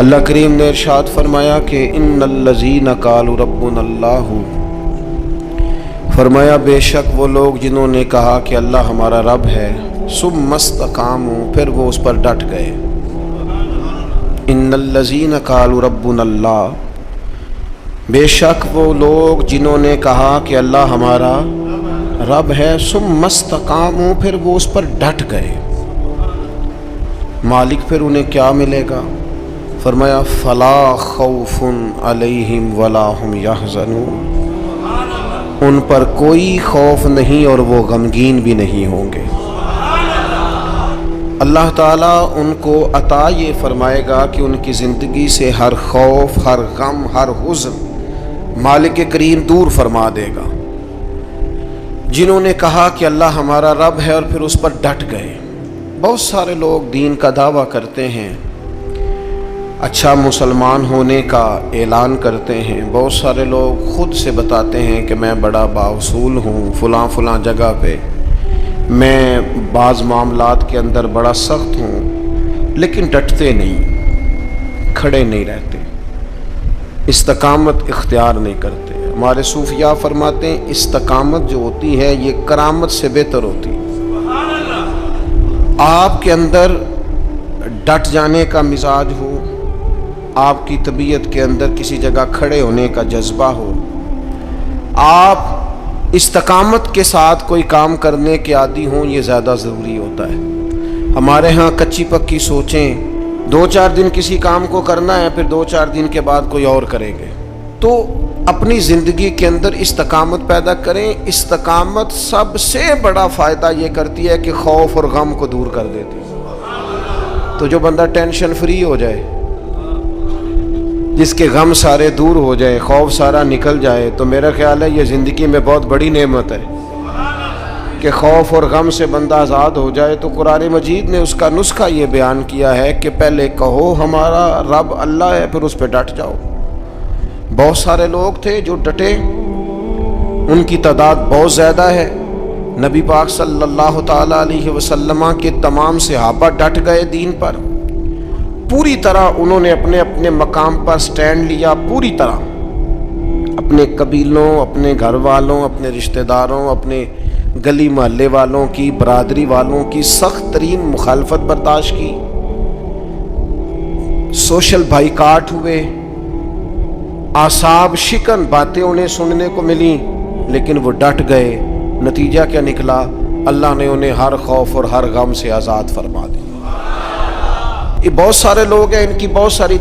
اللہ کریم نے ارشاد فرمایا کہ ان الذین قالوا ربنا اللہ، فرمایا بے شک وہ لوگ جنہوں نے کہا کہ اللہ ہمارا رب ہے، ثم استقاموا، پھر وہ اس پر ڈٹ گئے۔ ان الذین قالوا ربنا اللہ، بے شک وہ لوگ جنہوں نے کہا کہ اللہ ہمارا رب ہے، ثم استقاموا، پھر وہ اس پر ڈٹ گئے۔ مالک پھر انہیں کیا ملے گا؟ فرمایا فلا خوف علیہم ولا ہم یحزنون، ان پر کوئی خوف نہیں اور وہ غمگین بھی نہیں ہوں گے۔ اللہ تعالیٰ ان کو عطا یہ فرمائے گا کہ ان کی زندگی سے ہر خوف، ہر غم، ہر حزن مالک کریم دور فرما دے گا۔ جنہوں نے کہا کہ اللہ ہمارا رب ہے اور پھر اس پر ڈٹ گئے۔ بہت سارے لوگ دین کا دعویٰ کرتے ہیں، اچھا مسلمان ہونے کا اعلان کرتے ہیں، بہت سارے لوگ خود سے بتاتے ہیں کہ میں بڑا بااصول ہوں، فلاں جگہ پہ میں بعض معاملات کے اندر بڑا سخت ہوں، لیکن ڈٹتے نہیں، کھڑے نہیں رہتے، استقامت اختیار نہیں کرتے۔ ہمارے صوفیاء فرماتے ہیں استقامت جو ہوتی ہے یہ کرامت سے بہتر ہوتی ہے۔ آپ کے اندر ڈٹ جانے کا مزاج ہو، آپ کی طبیعت کے اندر کسی جگہ کھڑے ہونے کا جذبہ ہو، آپ استقامت کے ساتھ کوئی کام کرنے کے عادی ہوں، یہ زیادہ ضروری ہوتا ہے۔ ہمارے ہاں کچی پکی سوچیں، 2-4 دن کسی کام کو کرنا ہے، پھر 2-4 دن کے بعد کوئی اور کریں گے۔ تو اپنی زندگی کے اندر استقامت پیدا کریں۔ استقامت سب سے بڑا فائدہ یہ کرتی ہے کہ خوف اور غم کو دور کر دیتی ہے۔ تو جو بندہ ٹینشن فری ہو جائے، جس کے غم سارے دور ہو جائے، خوف سارا نکل جائے، تو میرا خیال ہے یہ زندگی میں بہت بڑی نعمت ہے کہ خوف اور غم سے بندہ آزاد ہو جائے۔ تو قرآن مجید نے اس کا نسخہ یہ بیان کیا ہے کہ پہلے کہو ہمارا رب اللہ ہے، پھر اس پہ ڈٹ جاؤ۔ بہت سارے لوگ تھے جو ڈٹے، ان کی تعداد بہت زیادہ ہے۔ نبی پاک صلی اللہ تعالی علیہ وسلم کے تمام صحابہ ڈٹ گئے دین پر، پوری طرح انہوں نے اپنے اپنے مقام پر سٹینڈ لیا، پوری طرح اپنے قبیلوں، اپنے گھر والوں، اپنے رشتہ داروں، اپنے گلی محلے والوں کی، برادری والوں کی سخت ترین مخالفت برداشت کی، سوشل بائیکاٹ ہوئے، اعصاب شکن باتیں انہیں سننے کو ملیں، لیکن وہ ڈٹ گئے۔ نتیجہ کیا نکلا؟ اللہ نے انہیں ہر خوف اور ہر غم سے آزاد فرما دیا۔ یہ بہت سارے لوگ ہیں، ان کی بہت ساری